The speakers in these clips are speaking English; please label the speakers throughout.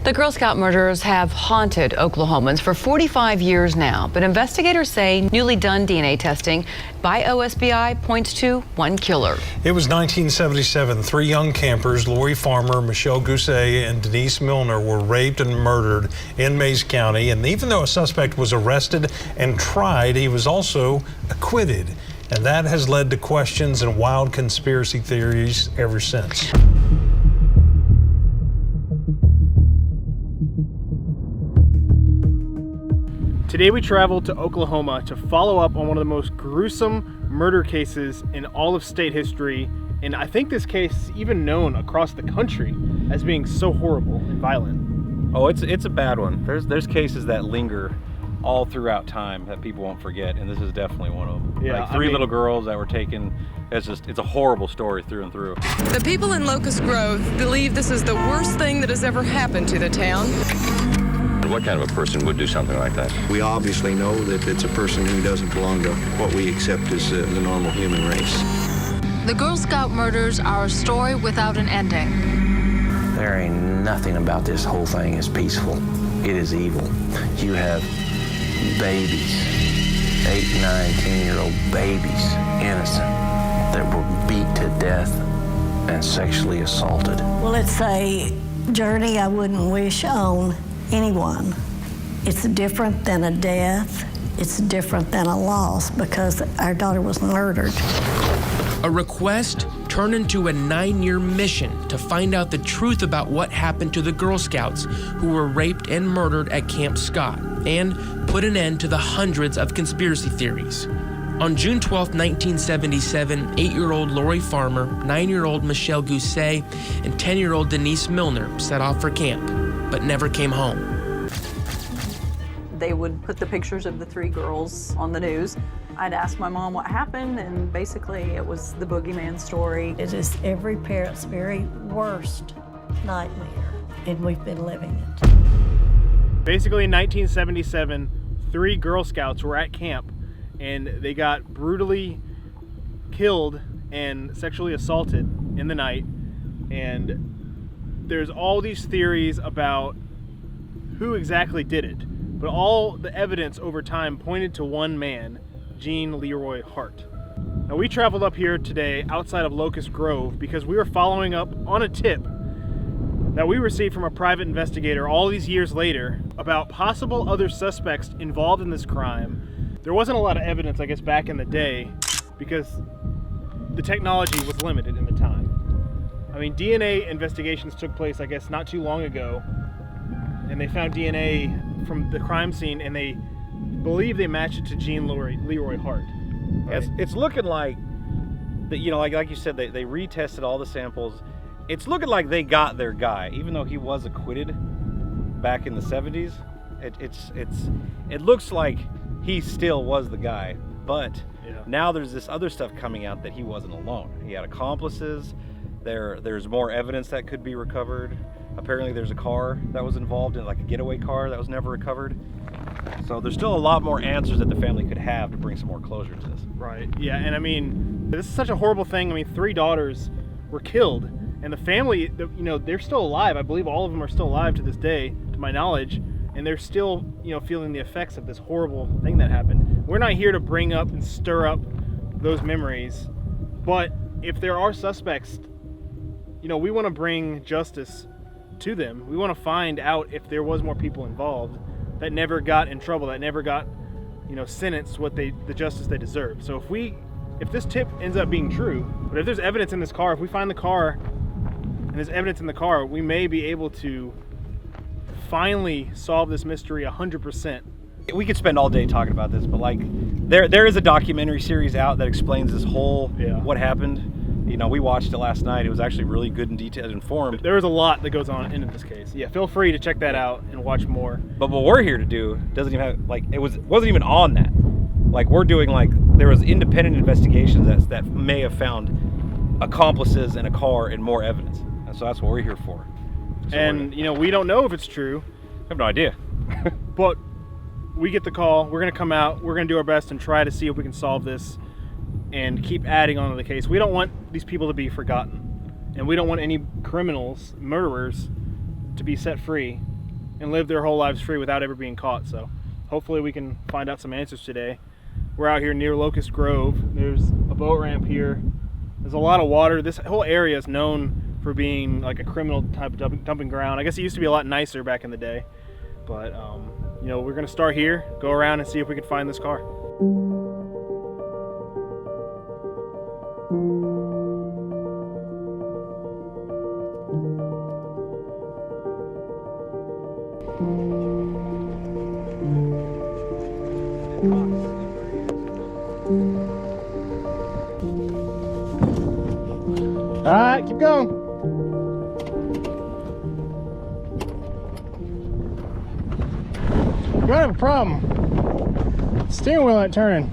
Speaker 1: The Girl Scout murders have haunted Oklahomans for 45 years now, but investigators say newly done DNA testing by OSBI points to one killer.
Speaker 2: It was 1977. Three young campers, Lori Farmer, Michelle Gousset, and Denise Milner, were raped and murdered in Mays County. And even though a suspect was arrested and tried, he was also acquitted. And that has led to questions and wild conspiracy theories ever since.
Speaker 3: Today we traveled to Oklahoma to follow up on one of the most gruesome murder cases in all of state history, and I think this case is even known across the country as being so horrible and violent.
Speaker 4: Oh, it's a bad one. There's cases that linger all throughout time that people won't forget, and this is definitely one of them.
Speaker 3: Yeah,
Speaker 4: like three little girls that were taken. It's a horrible story through and through.
Speaker 5: The people in Locust Grove believe this is the worst thing that has ever happened to the town.
Speaker 6: What kind of a person would do something like that?
Speaker 7: We obviously know that it's a person who doesn't belong to what we accept as the normal human race.
Speaker 8: The Girl Scout murders are a story without an ending.
Speaker 9: There ain't nothing about this whole thing is peaceful. It is evil. You have babies, 8, 9, 10-year-old babies, innocent, that were beat to death and sexually assaulted.
Speaker 10: Well, it's a journey I wouldn't wish on anyone. It's different than a death. It's different than a loss because our daughter was murdered.
Speaker 11: A request turned into a 9-year mission to find out the truth about what happened to the Girl Scouts who were raped and murdered at Camp Scott and put an end to the hundreds of conspiracy theories. On June 12, 1977, 8-year-old Lori Farmer, 9-year-old Michelle Gousset, and 10-year-old Denise Milner set off for camp, but never came home.
Speaker 12: They would put the pictures of the 3 girls on the news. I'd ask my mom what happened, and basically it was the boogeyman story.
Speaker 10: It is every parent's very worst nightmare, and we've been living it.
Speaker 3: Basically in 1977, 3 Girl Scouts were at camp and they got brutally killed and sexually assaulted in the night. And there's all these theories about who exactly did it, but all the evidence over time pointed to one man, Gene Leroy Hart. Now we traveled up here today outside of Locust Grove because we were following up on a tip that we received from a private investigator all these years later about possible other suspects involved in this crime. There wasn't a lot of evidence, I guess, back in the day because the technology was limited in the time. I mean, DNA investigations took place, I guess, not too long ago, and they found DNA from the crime scene, and they believe they matched it to Gene Leroy Hart.
Speaker 4: Right? It's looking like, like you said, they retested all the samples. It's looking like they got their guy, even though he was acquitted back in the 70s. It looks like he still was the guy, but now there's this other stuff coming out that he wasn't alone. He had accomplices. There's more evidence that could be recovered. Apparently there's a car that was involved in, like a getaway car that was never recovered. So there's still a lot more answers that the family could have to bring some more closure to this.
Speaker 3: Right, yeah, and I mean, this is such a horrible thing. I mean, 3 daughters were killed, and the family, they're still alive. I believe all of them are still alive to this day, to my knowledge, and they're still, feeling the effects of this horrible thing that happened. We're not here to bring up and stir up those memories, but if there are suspects, we want to bring justice to them. We want to find out if there was more people involved that never got in trouble, that never got, sentenced the justice they deserve. So if this tip ends up being true, but if there's evidence in this car, if we find the car and there's evidence in the car, we may be able to finally solve this mystery 100%.
Speaker 4: We could spend all day talking about this, but there is a documentary series out that explains this whole what happened. We watched it last night. It was actually really good and detailed, informed.
Speaker 3: There is a lot that goes on in this case. Yeah, feel free to check that out and watch more.
Speaker 4: But what we're here to do doesn't even have, wasn't even on that. We're doing, there was independent investigations that may have found accomplices in a car and more evidence. And so that's what we're here for. So
Speaker 3: we don't know if it's true.
Speaker 4: I have no idea.
Speaker 3: But we get the call. We're going to come out. We're going to do our best and try to see if we can solve this and keep adding on to the case. We don't want these people to be forgotten. And we don't want any criminals, murderers, to be set free and live their whole lives free without ever being caught. So hopefully we can find out some answers today. We're out here near Locust Grove. There's a boat ramp here. There's a lot of water. This whole area is known for being like a criminal type of dumping ground. I guess it used to be a lot nicer back in the day. But, you know, we're gonna start here, go around and see if we can find this car. All right, keep going. You might have a problem. Steering wheel ain't turning.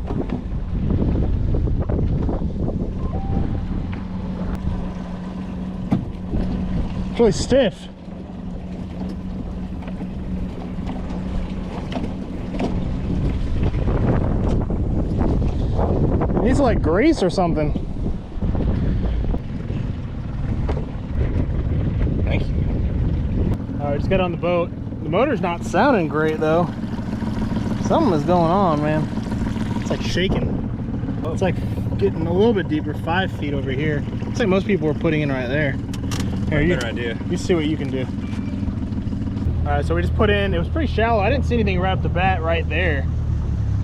Speaker 3: It's really stiff. It needs like grease or something.
Speaker 4: Thank you.
Speaker 3: All right, just got on the boat. The motor's not sounding great though. Something is going on, man. It's like shaking. It's like getting a little bit deeper, 5 feet over here. Looks like most people were putting in right there. Here,
Speaker 4: Better idea.
Speaker 3: You see what you can do. All right, so we just put in. It was pretty shallow. I didn't see anything right off the bat right there.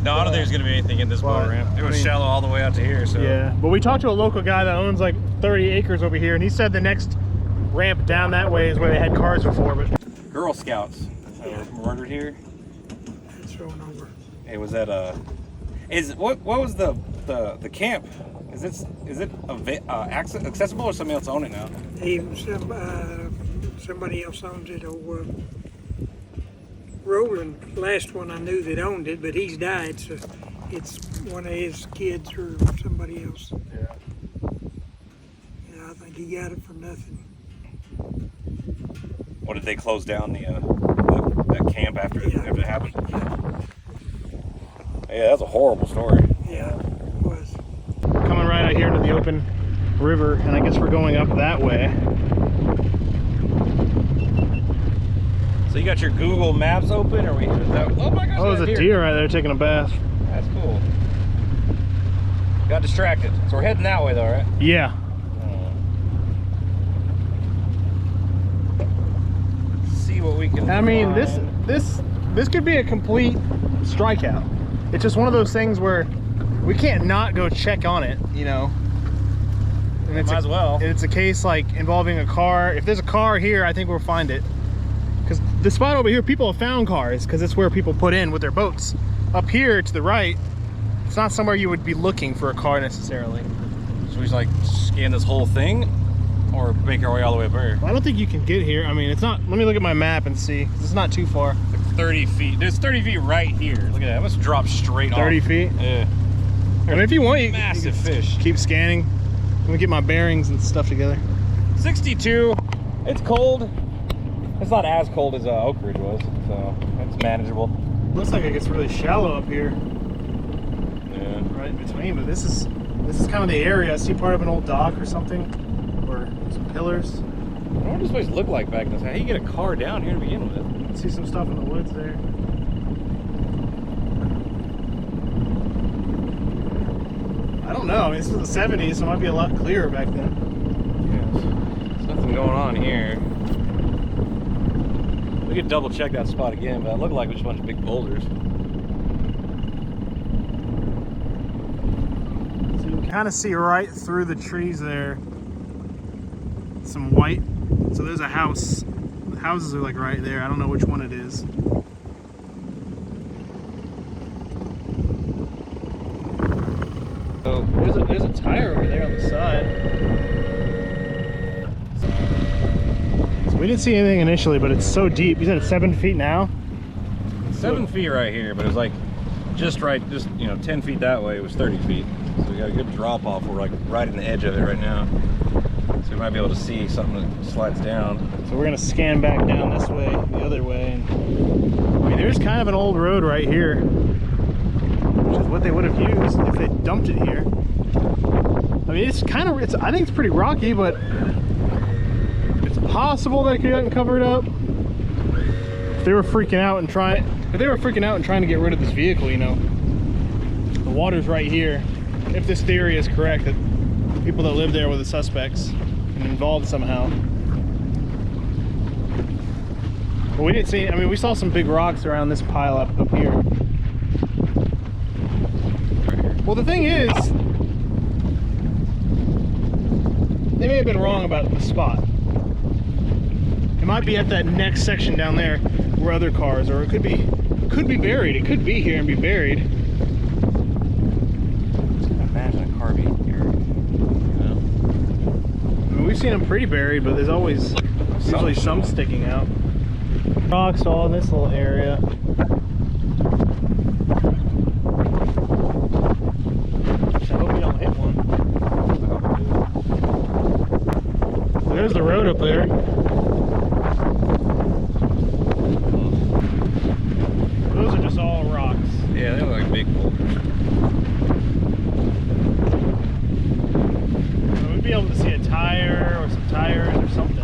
Speaker 4: No, I don't think there's gonna be anything in this boat ramp. It was shallow all the way out to here. So
Speaker 3: yeah, but we talked to a local guy that owns like 30 acres over here, and he said the next ramp down that way is where they had cars before. But
Speaker 4: Girl Scouts murdered here.
Speaker 13: It's thrown over.
Speaker 4: It was at what was the camp? Is it accessible or somebody else own it now?
Speaker 13: Somebody else owns it. Roland, last one I knew that owned it, but he's died, so it's one of his kids or somebody else.
Speaker 3: Yeah.
Speaker 13: Yeah, I think he got it for nothing.
Speaker 4: What, did they close down that camp after it happened? Yeah, that's a horrible story.
Speaker 13: Yeah, it was.
Speaker 3: Coming right out here into the open river, and I guess we're going up that way.
Speaker 4: So you got your Google Maps open, or oh my gosh!
Speaker 3: Oh, there's a deer right there taking a bath.
Speaker 4: That's cool. Got distracted. So we're heading that way, though, right?
Speaker 3: Yeah.
Speaker 4: See what we can.
Speaker 3: I mean,
Speaker 4: find.
Speaker 3: this could be a complete strikeout. It's just one of those things where we can't not go check on it, you know. And it's
Speaker 4: might as well.
Speaker 3: It's a case like involving a car. If there's a car here, I think we'll find it. Because the spot over here, people have found cars because it's where people put in with their boats. Up here to the right, it's not somewhere you would be looking for a car necessarily.
Speaker 4: So we just like scan this whole thing, or make our way all the way up here?
Speaker 3: I don't think you can get here. I mean, it's not. Let me look at my map and see. It's not too far.
Speaker 4: Like 30 feet. There's 30 feet right here. Look at that. It must drop straight
Speaker 3: 30
Speaker 4: off.
Speaker 3: feet?
Speaker 4: Yeah.
Speaker 3: I mean, if you want,
Speaker 4: Massive
Speaker 3: you
Speaker 4: fish.
Speaker 3: Keep scanning. Let me get my bearings and stuff together.
Speaker 4: 62. It's cold. It's not as cold as Oak Ridge was, so it's manageable.
Speaker 3: Looks like it gets really shallow up here.
Speaker 4: Yeah.
Speaker 3: Right in between, but this is kind of the area. I see part of an old dock or something, or some pillars.
Speaker 4: I wonder what this place looked like back in this. How do you get a car down here to begin with?
Speaker 3: I see some stuff in the woods there. I don't know. I mean, this was the 70s, so it might be a lot clearer back then.
Speaker 4: Yes. There's nothing going on here. We could double check that spot again, but it looked like just a bunch of big boulders.
Speaker 3: So you can kind of see right through the trees there. Some white. So there's a house. The houses are like right there. I don't know which one it is.
Speaker 4: So
Speaker 3: There's a tire over there on the side. So we didn't see anything initially, but it's so deep. You said it's 7 feet now?
Speaker 4: 7 feet right here, but it was like just 10 feet that way. It was 30 feet. So we got a good drop off. We're like right in the edge of it right now. So we might be able to see something that slides down.
Speaker 3: So we're gonna scan back down this way, the other way. And, I mean, there's kind of an old road right here, which is what they would have used if they dumped it here. I mean, I think it's pretty rocky, but it's possible that it could have gotten covered up. If they were freaking out and trying to get rid of this vehicle, you know. The water's right here. If this theory is correct, that people that live there were the suspects and involved somehow. But we didn't see, I mean, we saw some big rocks around this pile up here. Well, the thing is, they may have been wrong about the spot. It might be at that next section down there where other cars, or it could be buried. It could be here and be buried.
Speaker 4: Imagine a car being buried. You know?
Speaker 3: I mean, we've seen them pretty buried, but there's always usually some sticking out. Rocks all in this little area. I hope we don't hit one. There's the road up there. Those are just all rocks.
Speaker 4: Yeah, they look like big boulders.
Speaker 3: We'd be able to see a tire or some tires or something.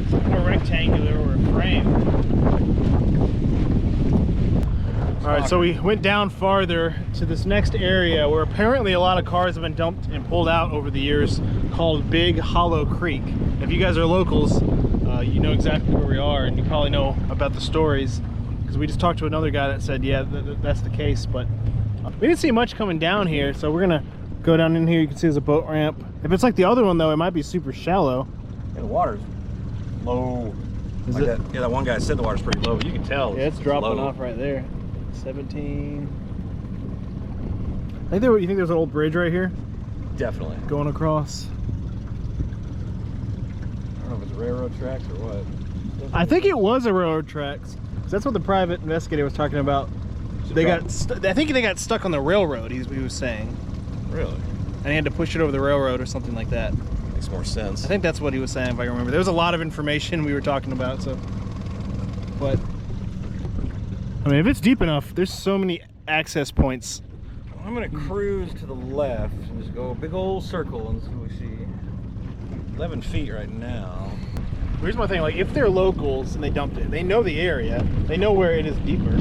Speaker 3: Something more rectangular or a frame. Alright, so we went down farther to this next area where apparently a lot of cars have been dumped and pulled out over the years, called Big Hollow Creek. If you guys are locals, you know exactly where we are, and you probably know about the stories, because we just talked to another guy that said, yeah, that's the case. But we didn't see much coming down here, so we're gonna go down in here. You can see there's a boat ramp. If it's like the other one though, it might be super shallow.
Speaker 4: Yeah, the water's low.
Speaker 3: Is
Speaker 4: like
Speaker 3: it?
Speaker 4: that, yeah, that one guy said the water's pretty low, but you can tell.
Speaker 3: Yeah, it's dropping off right there. 17. You think there's an old bridge right here?
Speaker 4: Definitely.
Speaker 3: Going across.
Speaker 4: I don't know if it's railroad tracks or what.
Speaker 3: I think it was a railroad tracks. That's what the private investigator was talking about. I think they got stuck on the railroad, he was saying.
Speaker 4: Really?
Speaker 3: And he had to push it over the railroad or something like that.
Speaker 4: Makes more sense.
Speaker 3: I think that's what he was saying, if I remember. There was a lot of information we were talking about, so. But, I mean, if it's deep enough, there's so many access points.
Speaker 4: I'm gonna cruise to the left and just go a big old circle and see what we see. 11 feet right now.
Speaker 3: Here's my thing, like, if they're locals and they dumped it, they know the area, they know where it is deeper.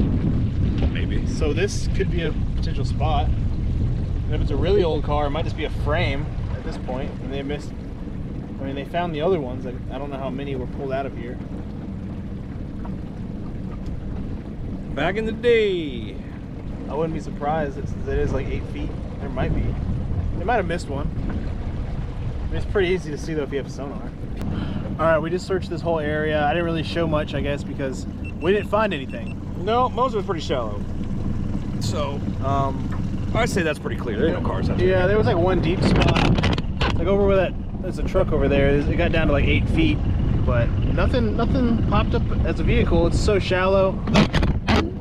Speaker 4: Maybe.
Speaker 3: So this could be a potential spot. And if it's a really old car, it might just be a frame at this point, and they missed. I mean, they found the other ones. I don't know how many were pulled out of here.
Speaker 4: Back in the day.
Speaker 3: I wouldn't be surprised it is like 8 feet. There might be. They might have missed one. I mean, it's pretty easy to see though if you have sonar. All right, we just searched this whole area. I didn't really show much, I guess, because we didn't find anything.
Speaker 4: No, most of it's pretty shallow. So, I'd say that's pretty clear. There ain't no cars out there.
Speaker 3: Yeah, there was like one deep spot. Like over where there's a truck over there. It got down to like 8 feet, but nothing popped up as a vehicle. It's so shallow.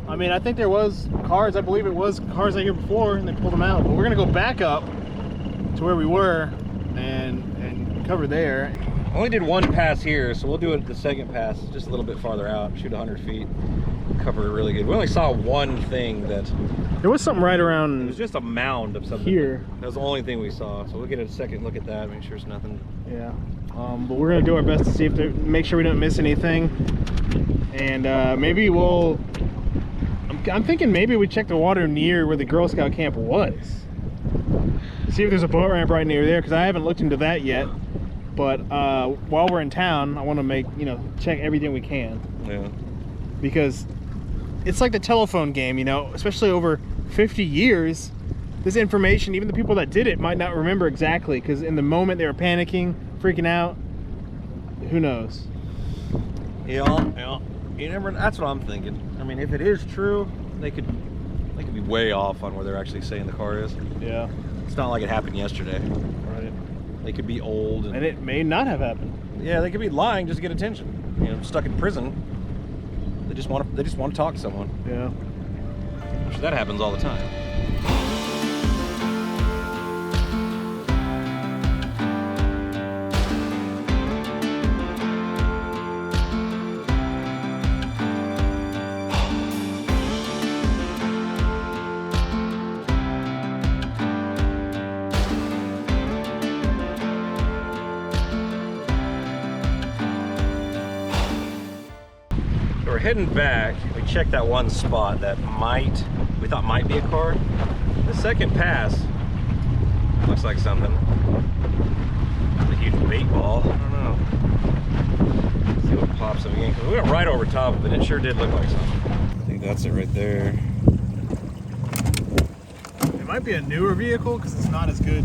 Speaker 3: I mean, I think there was cars. I believe it was cars out here before, and they pulled them out. But we're gonna go back up to where we were and cover there.
Speaker 4: I only did one pass here, so we'll do it the second pass just a little bit farther out. Shoot 100 feet. Cover it really good. We only saw one thing that...
Speaker 3: There was something right around...
Speaker 4: It was just a mound of something.
Speaker 3: Here.
Speaker 4: That was the only thing we saw. So we'll get a second look at that, make sure it's nothing.
Speaker 3: Yeah. But we're going to do our best to see make sure we don't miss anything. And maybe we'll... I'm thinking maybe we check the water near where the Girl Scout camp was. See if there's a boat ramp right near there, because I haven't looked into that yet. But while we're in town, I want to check everything we can.
Speaker 4: Yeah.
Speaker 3: Because it's like the telephone game, especially over 50 years, this information, even the people that did it might not remember exactly, because in the moment they were panicking, freaking out. Who knows?
Speaker 4: Yeah. You never. That's what I'm thinking. I mean, if it is true, they could be way off on where they're actually saying the car is.
Speaker 3: Yeah.
Speaker 4: It's not like it happened yesterday.
Speaker 3: Right.
Speaker 4: They could be old.
Speaker 3: And it may not have happened.
Speaker 4: Yeah, they could be lying just to get attention. Stuck in prison. They just want to talk to someone.
Speaker 3: Yeah.
Speaker 4: I'm sure that happens all the time. So we're heading back. We checked that one spot that we thought might be a car. The second pass looks like something. A huge bait ball. I don't know. Let's see what pops up again. 'Cause we went right over top of it. It sure did look like something. I think that's it right there.
Speaker 3: It might be a newer vehicle because it's not as good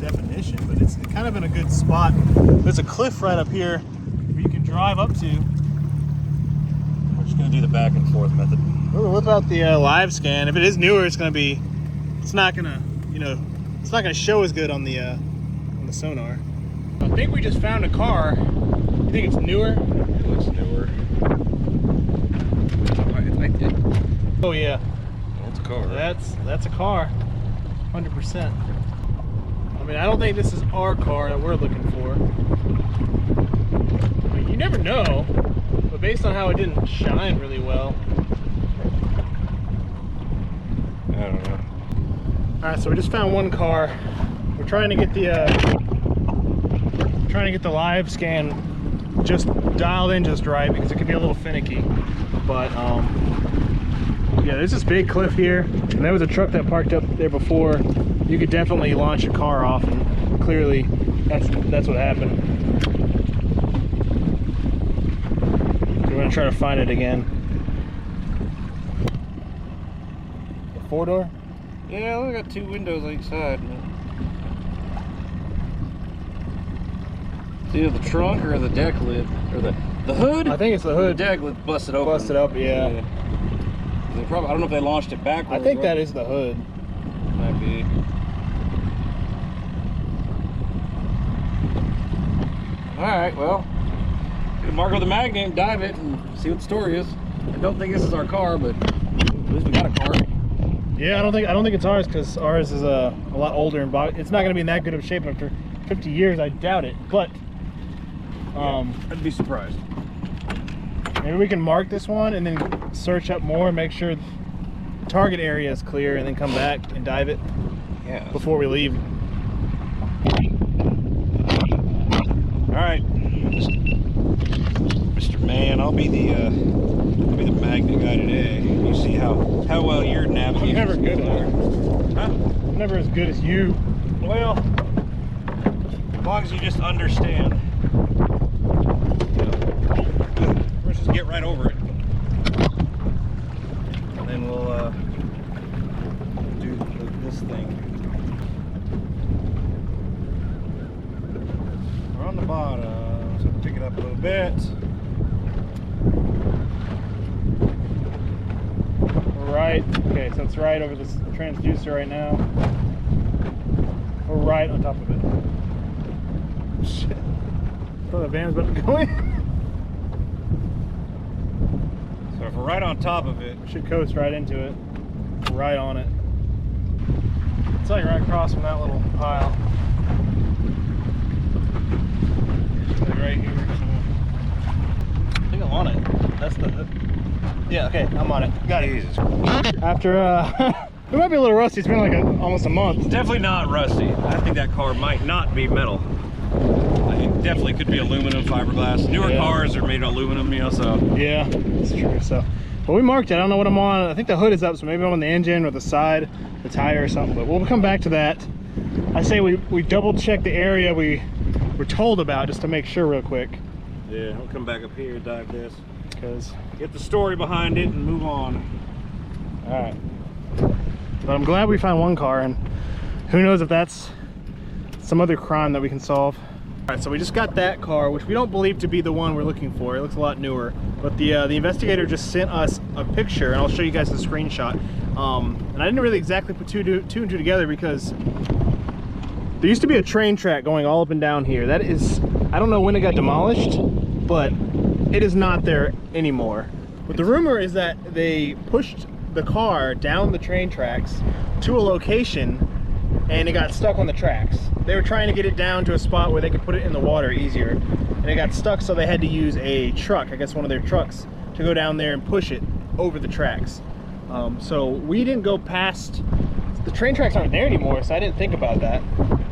Speaker 3: definition, but it's kind of in a good spot. There's a cliff right up here where you can drive up to.
Speaker 4: We're just gonna do the back and forth method.
Speaker 3: We'll whip out the live scan. If it is newer, it's not gonna, you know, it's not gonna show as good on the sonar. I think we just found a car. You think it's newer?
Speaker 4: It looks newer.
Speaker 3: Oh yeah.
Speaker 4: That's a car.
Speaker 3: That's a car. 100%. I mean, I don't think this is our car that we're looking for. I mean, you never know, but based on how it didn't shine really well.
Speaker 4: I don't know.
Speaker 3: All right, so we just found one car. We're trying to get the live scan just dialed in just right because it could be a little finicky. But yeah, there's this big cliff here, and there was a truck that parked up there before. You could definitely launch a car off, and clearly that's what happened. So we're gonna try to find it again. A 4-door?
Speaker 4: Yeah, we got 2 windows on each side. It's either the trunk or the deck lid, or the hood.
Speaker 3: I think it's the hood.
Speaker 4: The deck lid busted open.
Speaker 3: Busted up, yeah.
Speaker 4: They probably, I don't know if they launched it backwards.
Speaker 3: I think that is the hood.
Speaker 4: Might be. All right, well, get a mark with a magnet and dive it and see what the story is. I don't think this is our car, but at least we got a car.
Speaker 3: Yeah, I don't think it's ours because ours is a lot older and it's not going to be in that good of shape after 50 years. I doubt it, but
Speaker 4: I'd be surprised.
Speaker 3: Maybe we can mark this one and then search up more and make sure the target area is clear, and then come back and dive it.
Speaker 4: Yeah.
Speaker 3: Before we leave.
Speaker 4: All right, Mr. Man, I'll be the magnet guy today. You see how well you're navigating.
Speaker 3: I'm never good at it.
Speaker 4: Huh?
Speaker 3: I'm never as good as you.
Speaker 4: Well, as long as you just understand. Let's just get right over it. And then we'll do this thing. We're on the bottom, so pick it up a little bit.
Speaker 3: We're right. Okay, so it's right over this transducer right now. We're right on top of it. Shit. I thought the van's about to go in.
Speaker 4: So if we're right on top of it,
Speaker 3: we should coast right into it. Right on it. It's like right across from that little pile. Like right here. I think I'm on it. That's the. Yeah. Okay, I'm on it. Got it.
Speaker 4: Jesus.
Speaker 3: After it might be a little rusty. It's been like almost a month.
Speaker 4: It's definitely not rusty. I think that car might not be metal. It definitely could be aluminum, fiberglass. Newer cars are made of aluminum, you know, so.
Speaker 3: Yeah, it's true. So, but we marked it. I don't know what I'm on. I think the hood is up, so maybe I'm on the engine or the side, the tire or something. But we'll come back to that. I say we double check the area we were told about just to make sure real quick.
Speaker 4: Yeah, we'll come back up here, dive this.
Speaker 3: Because
Speaker 4: get the story behind it and move on.
Speaker 3: All right. But I'm glad we found one car, and who knows if that's some other crime that we can solve. All right, so we just got that car, which we don't believe to be the one we're looking for. It looks a lot newer. But the investigator just sent us a picture, and I'll show you guys the screenshot. And I didn't really exactly put two and two together because there used to be a train track going all up and down here. That is, I don't know when it got demolished, but it is not there anymore. But the rumor is that they pushed the car down the train tracks to a location and it got stuck on the tracks. They were trying to get it down to a spot where they could put it in the water easier, and it got stuck, so they had to use a truck, I guess one of their trucks, to go down there and push it over the tracks. So we didn't go past, the train tracks aren't there anymore, so I didn't think about that.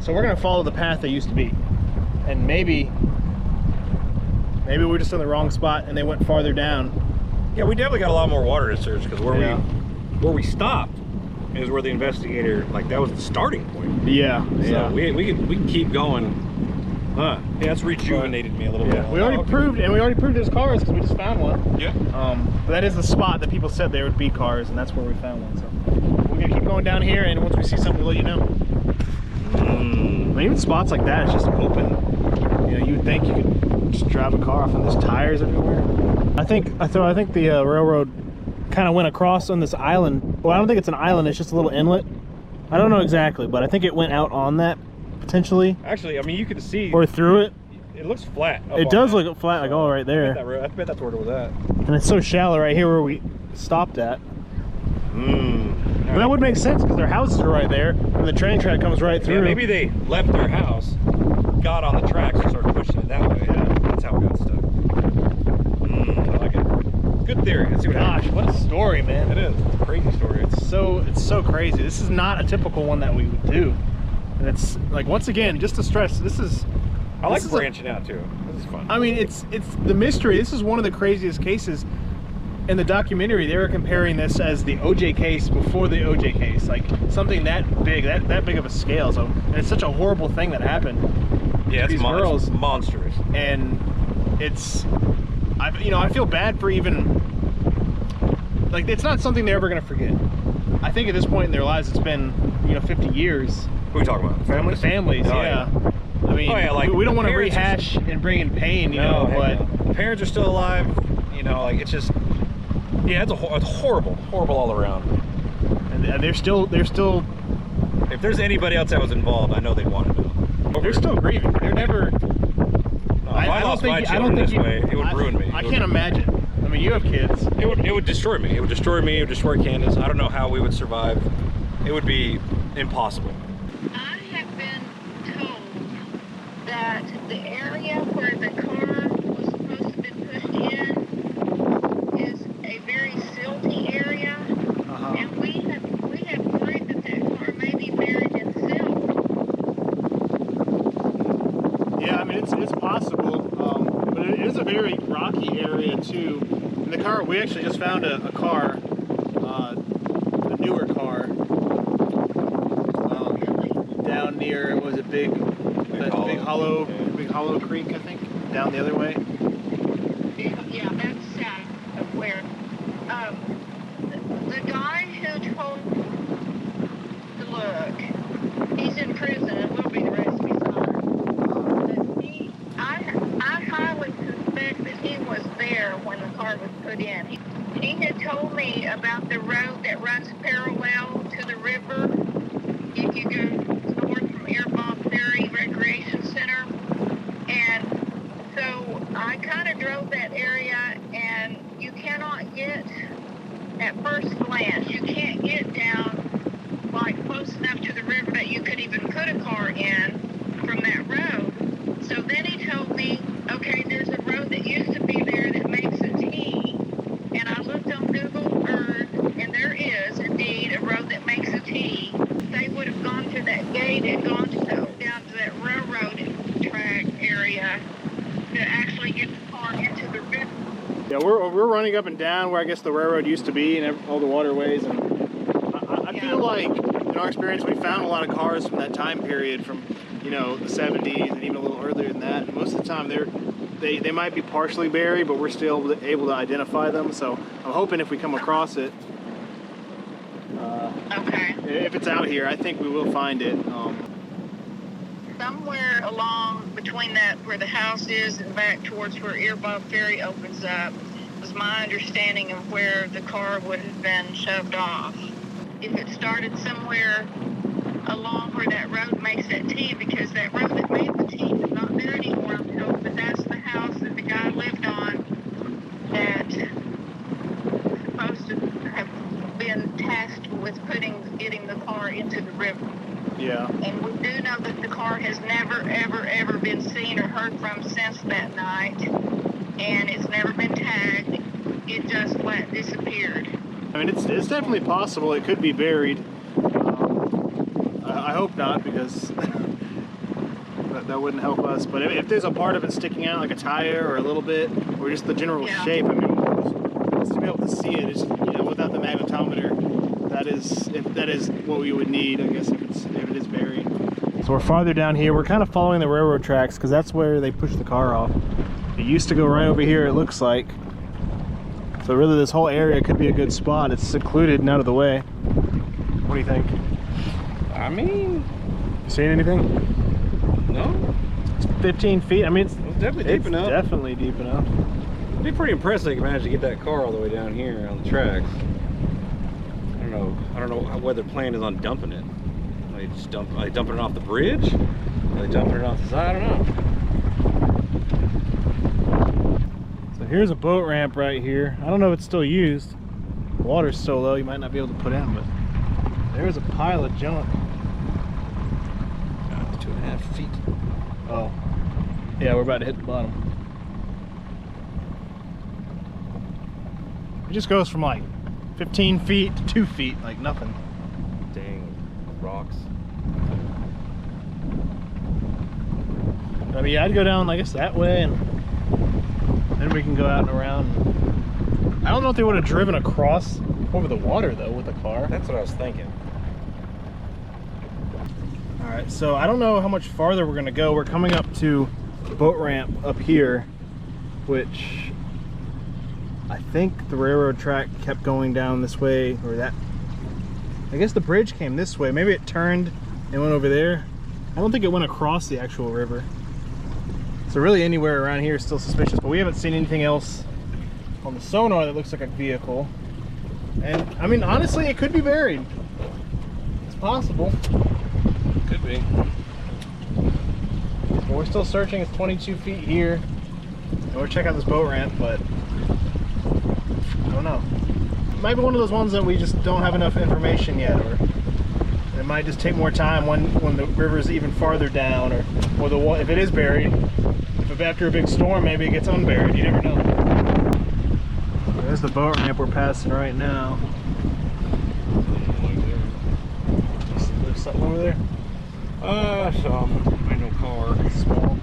Speaker 3: So we're gonna follow the path they used to be, and maybe Maybe we're just in the wrong spot and they went farther down.
Speaker 4: Yeah, we definitely got a lot more water to search because where we stopped is where the investigator, like, that was the starting point.
Speaker 3: Yeah,
Speaker 4: so we can keep going. Yeah, it's rejuvenated me a little bit.
Speaker 3: We already proved his cars because we just found one.
Speaker 4: Yeah.
Speaker 3: But that is the spot that people said there would be cars, and that's where we found one. So we're gonna keep going down here, and once we see something, we'll let you know. I mean, even spots like that, it's just open. You know, you would think you could just drive a car off, and there's tires everywhere. I think the railroad kind of went across on this island. Well, I don't think it's an island; it's just a little inlet. I don't know exactly, but I think it went out on that potentially.
Speaker 4: Actually, I mean, you can see.
Speaker 3: Or through it.
Speaker 4: It looks flat.
Speaker 3: It does look flat, like all right there.
Speaker 4: I bet that's where it was at.
Speaker 3: And it's so shallow right here where we stopped at. But that would make sense because their houses are right there, and the train track comes right through.
Speaker 4: Yeah, maybe they left their house, got on the tracks, and started pushing it that way. Yeah, that's how it got stuck. I like it. Good theory. Let's see what happens.
Speaker 3: Gosh, what a story, man!
Speaker 4: It is. It's a crazy story.
Speaker 3: It's so crazy. This is not a typical one that we would do. And it's like, once again, just to stress, this is.
Speaker 4: I like branching out too. This is fun.
Speaker 3: I mean, it's the mystery. This is one of the craziest cases. In the documentary, they were comparing this as the OJ case before the OJ case, like something that big, that big of a scale. So, and it's such a horrible thing that happened.
Speaker 4: Yeah,
Speaker 3: to these girls.
Speaker 4: It's monstrous.
Speaker 3: And it's, I feel bad for even, like, it's not something they're ever gonna forget. I think at this point in their lives, it's been 50 years.
Speaker 4: Who are we talking about? Families?
Speaker 3: Families, yeah. I mean, we don't want to rehash and bring in pain, but
Speaker 4: the parents are still alive. Like, it's just. Yeah, it's horrible all around.
Speaker 3: And they're still.
Speaker 4: If there's anybody else that was involved, I know they'd want to know.
Speaker 3: They're still grieving. They're never.
Speaker 4: No, if I lost my children this way, it would ruin me.
Speaker 3: I can't imagine. I mean, you have kids.
Speaker 4: It would destroy me. It would destroy me. It would destroy Candace. I don't know how we would survive. It would be impossible.
Speaker 14: I have been told that the area where the car was supposed to have been pushed in is a very silty area, and we have worried that car may be buried in silt.
Speaker 3: Yeah, I mean it's possible, but it is a very rocky area too. And the car, we actually just found a car, a newer car, down near, it was a big hollow creek, I think, down the other way.
Speaker 14: Yeah, that's sad. Where the guy who told to look, he's in prison and will be the rest of his life. I highly suspect that he was there when the car was put in. He had told me about the road that runs parallel to the river. If you go north from Airbob Ferry Recreation Center, and so I kind of drove that area, and you cannot get, at first glance, you can't get down like close enough to the river that you could even put a car in from that road. So then he told me, okay, there's a road that used to be there that makes a T, and I looked on Google Earth, and there is indeed a road that makes a T. They would have gone through that gate and gone down to that railroad track area to actually get the car into the river.
Speaker 3: Yeah, we're running up and down where I guess the railroad used to be and all the waterways, and I feel like in our experience we found a lot of cars from that time period, from the 70s and even a little earlier than that. And most of the time they might be partially buried, but we're still able to identify them. So I'm hoping if we come across it, if it's out here, I think we will find it.
Speaker 14: Somewhere along between that where the house is and back towards where Airbob Ferry opens up was my understanding of where the car would have been shoved off. If it started somewhere along where that road makes that T, because that road that made the T is not there anymore, I'm told, but that's the house that the guy lived on that was supposed to have been tasked with getting the car into the river.
Speaker 3: Yeah.
Speaker 14: And we do know that the car has never, ever been seen or heard from since that night. And it's never been tagged. It just disappeared.
Speaker 3: I mean, it's definitely possible it could be buried. I hope not, because that wouldn't help us. But if there's a part of it sticking out, like a tire or a little bit, or just the general shape, I mean, just to be able to see it, it's, you know, without the magnetometer, that is what we would need, I guess, if it is buried. So we're farther down here. We're kind of following the railroad tracks because that's where they pushed the car off. It used to go right over here, it looks like. So really this whole area could be a good spot. It's secluded and out of the way. What do you think?
Speaker 4: I mean,
Speaker 3: you seen anything?
Speaker 4: No.
Speaker 3: It's 15 feet. I mean, it's
Speaker 4: definitely deep enough.
Speaker 3: Definitely deep enough.
Speaker 4: It'd be pretty impressive if you managed to get that car all the way down here on the tracks. I don't know what their plan is on dumping it. Are they dumping it off the bridge? Are they dumping it off the side? I don't know.
Speaker 3: So here's a boat ramp right here. I don't know if it's still used. The water's so low you might not be able to put in, but there's a pile of junk.
Speaker 4: 2.5 feet.
Speaker 3: Oh. Yeah, we're about to hit the bottom. It just goes from like 15 feet to 2 feet, like nothing.
Speaker 4: Dang, rocks.
Speaker 3: I mean, yeah, I'd go down, I guess, that way, and then we can go out and around. I don't know if they would have driven across over the water, though, with the car.
Speaker 4: That's what I was thinking.
Speaker 3: All right, so I don't know how much farther we're going to go. We're coming up to the boat ramp up here, which I think the railroad track kept going down this way, or that. I guess the bridge came this way. Maybe it turned and went over there. I don't think it went across the actual river. So really anywhere around here is still suspicious, but we haven't seen anything else on the sonar that looks like a vehicle. And I mean, honestly, it could be buried. It's possible.
Speaker 4: Could be.
Speaker 3: But we're still searching. It's 22 feet here. And we're checking out this boat ramp, but I don't know. It might be one of those ones that we just don't have enough information yet, or it might just take more time when the river's even farther down, or if it is buried. If after a big storm, maybe it gets unburied. You never know. There's the boat ramp we're passing right now. There's something over there?
Speaker 4: I know car.
Speaker 3: Small.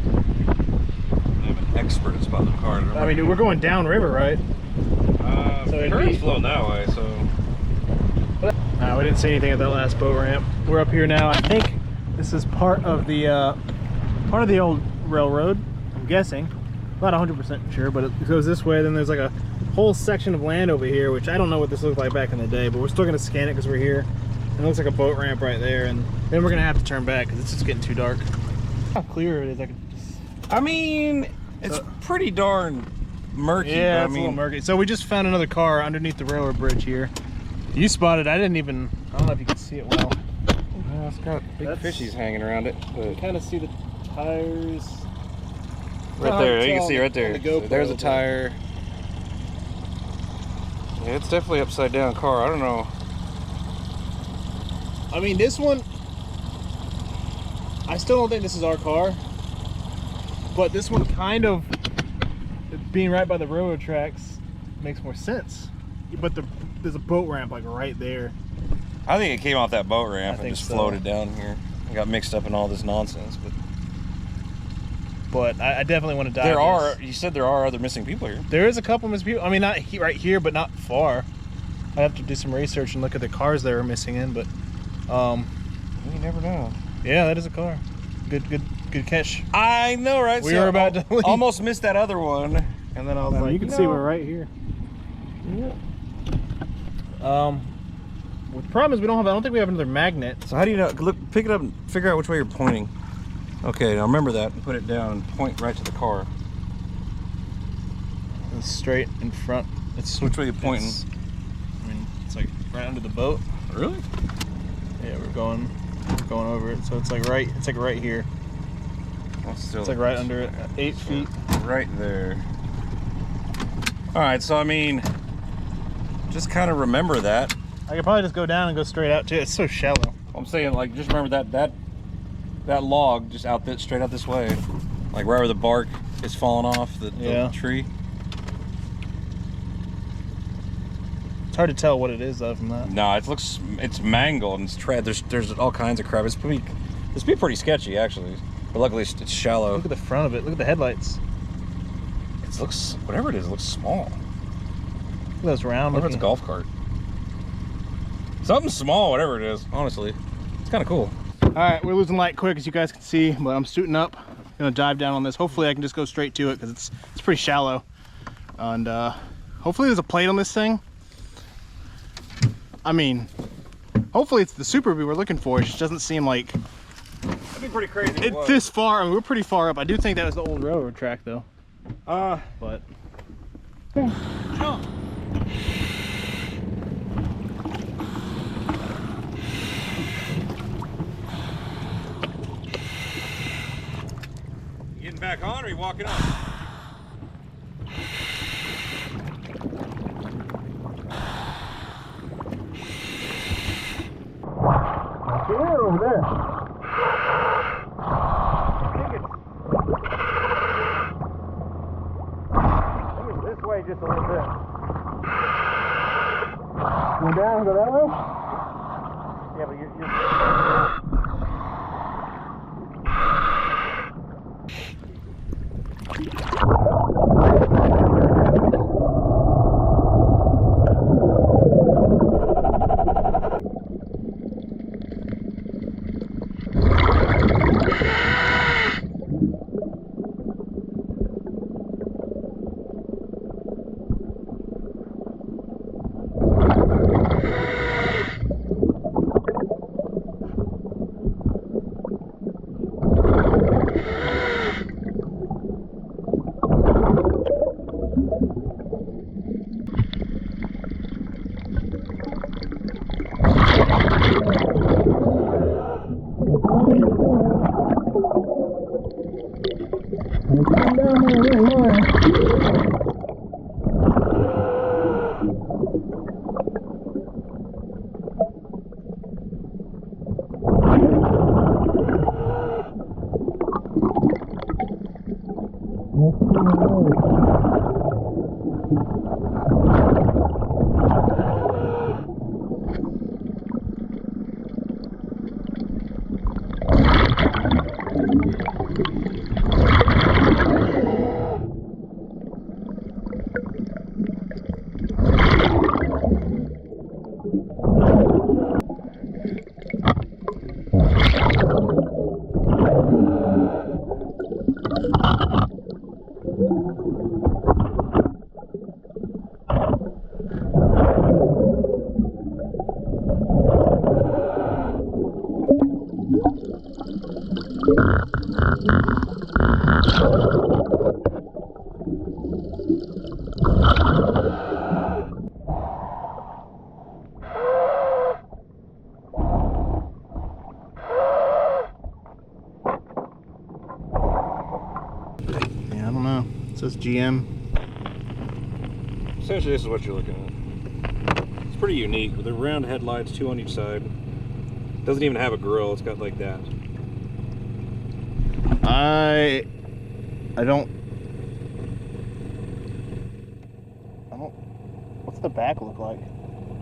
Speaker 4: I'm an expert at spotting cars.
Speaker 3: I mean, dude, we're going down river, right?
Speaker 4: So the current's flowing that way, so.
Speaker 3: We didn't see anything at that last boat ramp. We're up here now. I think this is part of the old railroad. I'm guessing. Not 100% sure, but it goes this way. Then there's like a whole section of land over here, which I don't know what this looked like back in the day, but we're still gonna scan it because we're here. It looks like a boat ramp right there, and then we're gonna have to turn back because it's just getting too dark. How clear it is,
Speaker 4: I mean, it's pretty darn murky.
Speaker 3: Yeah,
Speaker 4: but
Speaker 3: it's a little murky. So we just found another car underneath the railroad bridge here. You spotted. I don't know if you can see it well.
Speaker 4: Yeah, it's got big fishies hanging around it. But
Speaker 3: you kind of see the tires.
Speaker 4: Right there, you can see right there. So there's a tire. Yeah, it's definitely upside down car. I don't know.
Speaker 3: I mean, this one, I still don't think this is our car, but this one kind of, being right by the railroad tracks, makes more sense. But there's a boat ramp like right there.
Speaker 4: I think it came off that boat ramp and just floated down here. It got mixed up in all this nonsense,
Speaker 3: but I definitely want to dive.
Speaker 4: You said there are other missing people here.
Speaker 3: There is a couple missing people. I mean, not right here, but not far. I have to do some research and look at the cars that are missing in, but
Speaker 4: you never know.
Speaker 3: Yeah, that is a car. Good catch.
Speaker 4: I know, right?
Speaker 3: We were about to leave.
Speaker 4: Almost missed that other one, and then I was like,
Speaker 3: you can see we're right here.
Speaker 4: Yeah.
Speaker 3: Well, the problem is I don't think we have another magnet.
Speaker 4: So how do you know? Look, pick it up and figure out which way you're pointing. Okay, now remember that and put it down and point right to the car.
Speaker 3: It's straight in front.
Speaker 4: It's which way you're pointing?
Speaker 3: I mean, it's like right under the boat.
Speaker 4: Really?
Speaker 3: Yeah, we're going over it. So it's like right here.
Speaker 4: It's
Speaker 3: like right under it, 8 feet.
Speaker 4: Right there. All right, so I mean, just kind of remember that.
Speaker 3: I could probably just go down and go straight out too. It's so shallow.
Speaker 4: I'm saying, like, just remember that log just straight out this way, like wherever the bark is falling off the tree.
Speaker 3: It's hard to tell what it is though from that.
Speaker 4: No, it's mangled and it's there's all kinds of crap. This be pretty sketchy actually. But luckily it's shallow.
Speaker 3: Look at the front of it. Look at the headlights.
Speaker 4: It looks, whatever it is, it looks small.
Speaker 3: Look at those round.
Speaker 4: What if it's a golf cart? Something small, whatever it is, honestly. It's kind of cool.
Speaker 3: All right, we're losing light quick, as you guys can see, but I'm suiting up. I'm gonna dive down on this. Hopefully I can just go straight to it because it's pretty shallow. And hopefully there's a plate on this thing. I mean, hopefully it's the Super we were looking for. It just doesn't seem like
Speaker 4: That'd be pretty crazy.
Speaker 3: it's this far. I mean, we're pretty far up. I do think that was the old railroad track though. But jump.
Speaker 4: You getting back on or are you walking up?
Speaker 3: Here, over there. I think it's this way just a little bit. Go down, go that way? Yeah, but you're says GM.
Speaker 4: Essentially, this is what you're looking at. It's pretty unique with the round headlights, 2 on each side. Doesn't even have a grill. It's got like that.
Speaker 3: I don't. What's the back look like?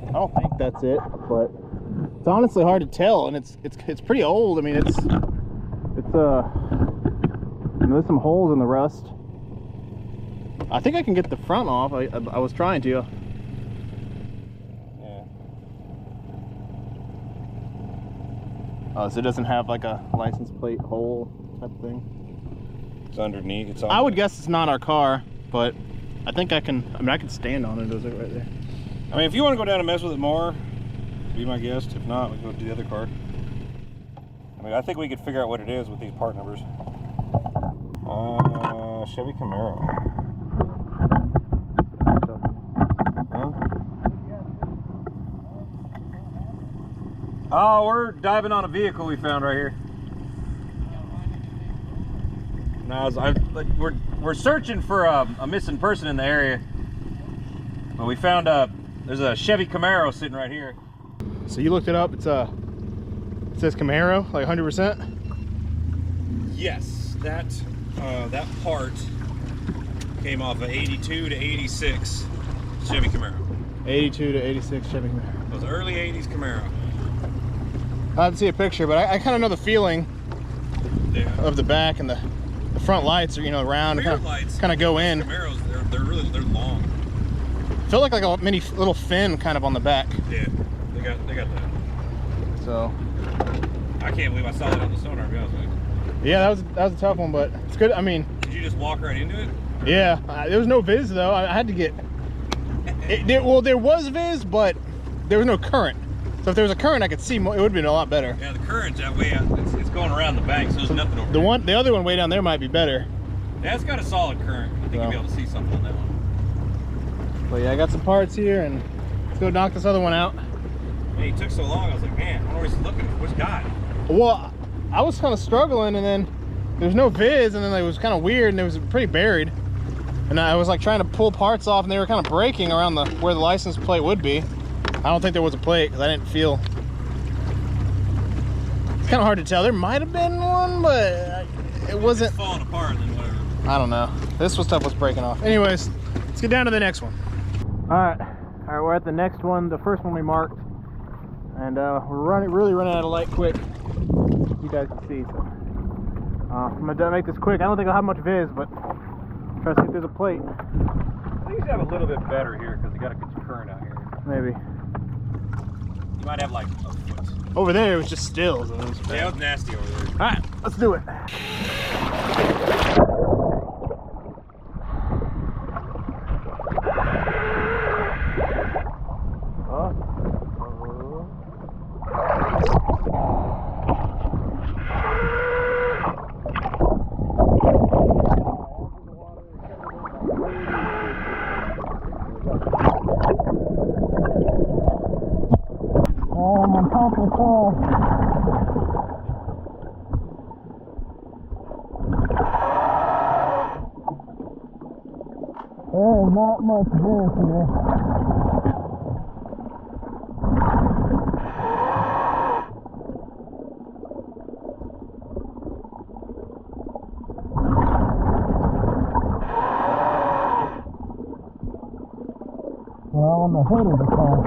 Speaker 3: I don't think that's it, but it's honestly hard to tell, and it's pretty old. I mean, it's you know, there's some holes in the rust. I think I can get the front off. I was trying to.
Speaker 4: Yeah.
Speaker 3: Oh, so it doesn't have like a license plate hole type of thing.
Speaker 4: It's underneath. It's on.
Speaker 3: I would guess it's not our car, but I think I can. I mean, I can stand on it. Is it right there?
Speaker 4: I mean, if you want to go down and mess with it more, be my guest. If not, we can go to the other car. I mean, I think we could figure out what it is with these part numbers. Chevy Camaro. Huh? Oh, we're diving on a vehicle we found right here. No, we're searching for a missing person in the area, but we found there's a Chevy Camaro sitting right here.
Speaker 3: So you looked it up. It says Camaro, like 100%.
Speaker 4: Yes, that part came off of 82 to 86 Chevy Camaro.
Speaker 3: 82 to 86 Chevy Camaro.
Speaker 4: It was early 80s Camaro.
Speaker 3: I have to see a picture, but I kind of know the feeling. of the back, and the front lights are, you know, round, kind of go in.
Speaker 4: Camaros, they're long.
Speaker 3: Feel like a mini little fin kind of on the back.
Speaker 4: Yeah, they got that.
Speaker 3: So
Speaker 4: I can't believe I saw that on the sonar, to be honest with you.
Speaker 3: yeah, that was a tough one, but it's good. I mean,
Speaker 4: did you just walk right into it?
Speaker 3: Yeah, there was no viz though. I had to get well, there was viz, but there was no current. So if there was a current, I could see more. It would have been a lot better.
Speaker 4: Yeah, the current's that way. It's going around the bank, so there's nothing over there.
Speaker 3: The other one way down there might be better.
Speaker 4: Yeah, it's got a solid current. I think you'll be able to see something on that one.
Speaker 3: But yeah, I got some parts here, and let's go knock this other one out.
Speaker 4: Hey, it took so long. I was like, man, I wonder where he's looking. Which guy?
Speaker 3: Well, I was kind of struggling, and then there was no viz, and then it was kind of weird, and it was pretty buried. And I was like trying to pull parts off, and they were kind of breaking around where the license plate would be. I don't think there was a plate because I didn't feel. It's kind of hard to tell. There might have been one, but it wasn't.
Speaker 4: It's falling apart, then whatever.
Speaker 3: I don't know. This stuff was breaking off. Anyways, let's get down to the next one. All right, we're at the next one, the first one we marked, and we're really running out of light quick. You guys can see. So I'm gonna make this quick. I don't think I'll have much viz, but try to see if there's a plate.
Speaker 4: I think you should have a little bit better here because you got a good current out here.
Speaker 3: Maybe.
Speaker 4: You might have like a foot.
Speaker 3: Over there, it was just stills.
Speaker 4: Yeah, it was nasty over there.
Speaker 3: All right, let's do it. There's not much viz here. Well, on the hood of the car.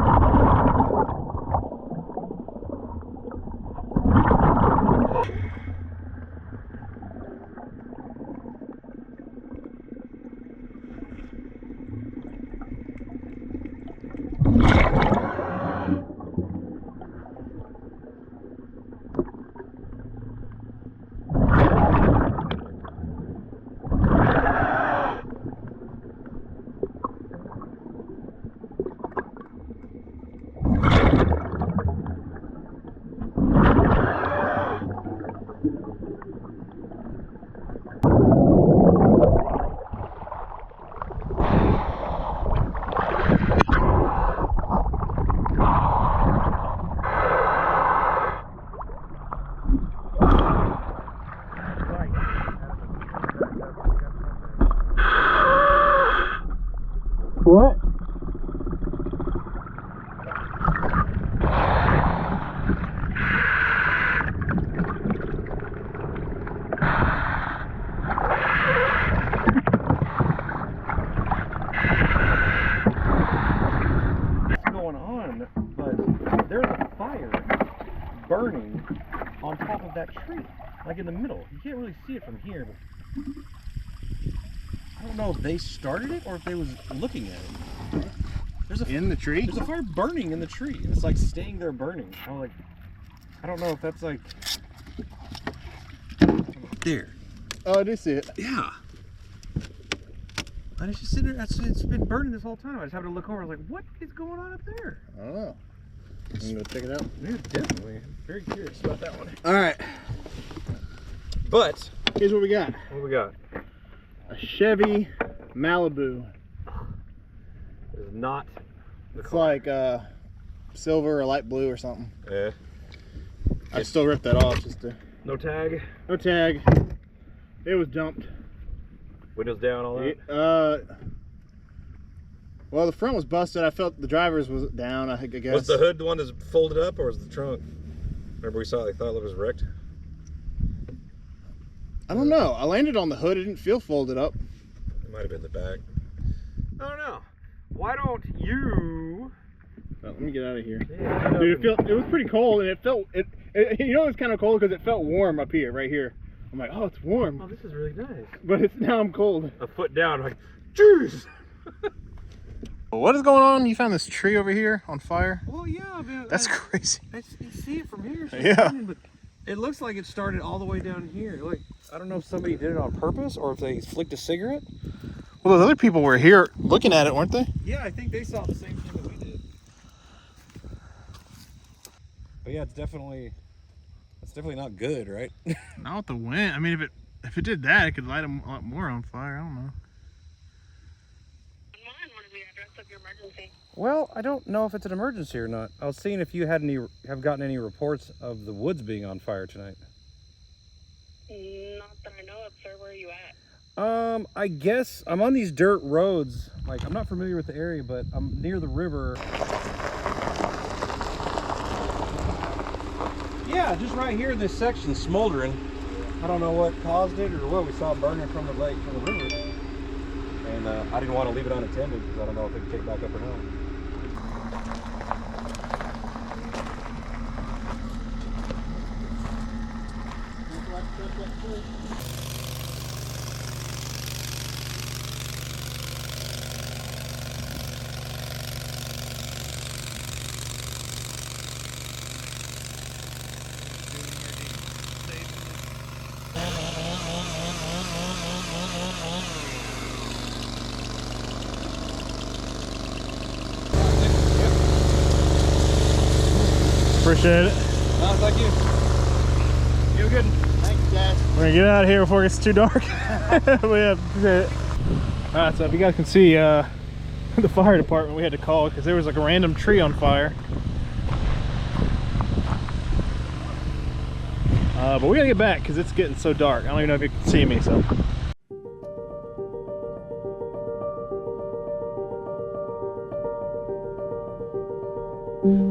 Speaker 3: What?
Speaker 4: What's going on? But there's a fire burning on top of that tree, like in the middle. You can't really see it from here, but I don't know if they started it or if they was looking at it. There's
Speaker 3: in the tree?
Speaker 4: There's a fire burning in the tree. And it's like staying there burning. I don't know if that's like there.
Speaker 3: Oh, I do see it.
Speaker 4: Yeah. I was just sitting there. It's been burning this whole time. I just happened to look over. I was like, what is going on up there?
Speaker 3: I don't know. I'm gonna check it out.
Speaker 4: Yeah, definitely. I'm very curious about that one.
Speaker 3: All right.
Speaker 4: But
Speaker 3: here's what we got.
Speaker 4: What do we got?
Speaker 3: A Chevy Malibu.
Speaker 4: It's not.
Speaker 3: It's like silver or light blue or something.
Speaker 4: Yeah.
Speaker 3: I'd still rip that off just to.
Speaker 4: No tag.
Speaker 3: No tag. It was dumped.
Speaker 4: Windows down, all that.
Speaker 3: Well, the front was busted. I felt the driver's was down. I guess.
Speaker 4: Was the hood the one that's folded up, or was the trunk? Remember we saw it. They thought it was wrecked.
Speaker 3: I don't know. I landed on the hood. It didn't feel folded up.
Speaker 4: It might have been the back. I don't know. Why don't you?
Speaker 3: Oh, let me get out of here.
Speaker 4: Yeah,
Speaker 3: dude, it was pretty cold, and it felt you know, it was kind of cold because it felt warm up here, right here. I'm like, oh, it's warm.
Speaker 4: Oh, this is really nice.
Speaker 3: But now I'm cold.
Speaker 4: A foot down, like, jeez.
Speaker 3: What is going on? You found this tree over here on fire?
Speaker 4: Well, yeah, man.
Speaker 3: That's crazy.
Speaker 4: You see it from here.
Speaker 3: Yeah.
Speaker 4: But it looks like it started all the way down here. Like, I don't know if somebody did it on purpose or if they flicked a cigarette.
Speaker 3: Well, those other people were here looking at it, weren't they?
Speaker 4: Yeah, I think they saw the same thing that we did. But yeah, it's definitely not good, right?
Speaker 3: Not with the wind. I mean, if it did that, it could light a lot more on fire. I don't know.
Speaker 4: Well, I don't know if it's an emergency or not. I was seeing if you have gotten any reports of the woods being on fire tonight.
Speaker 14: Not that I know of, sir. Where are you at?
Speaker 4: I guess I'm on these dirt roads. Like, I'm not familiar with the area, but I'm near the river. Yeah, just right here in this section, smoldering. I don't know what caused it or what we saw burning from the lake, from the river. And I didn't want to leave it unattended because I don't know if it could take back up or not.
Speaker 3: Appreciate it.
Speaker 4: No, thank you. You good?
Speaker 14: Thanks, Dad.
Speaker 3: We're gonna get out of here before it gets too dark. We appreciate it. Alright, so if you guys can see the fire department we had to call because there was like a random tree on fire. But we gotta get back because it's getting so dark. I don't even know if you can see me, so.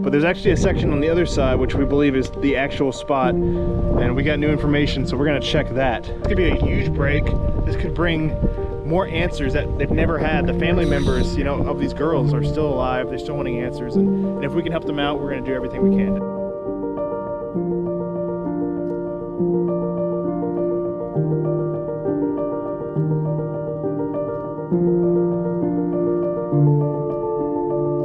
Speaker 3: But there's actually a section on the other side which we believe is the actual spot, and we got new information, so we're gonna check that. It's gonna be a huge break. This could bring more answers that they've never had. The family members, you know, of these girls are still alive. They're still wanting answers, and if we can help them out, we're gonna do everything we can.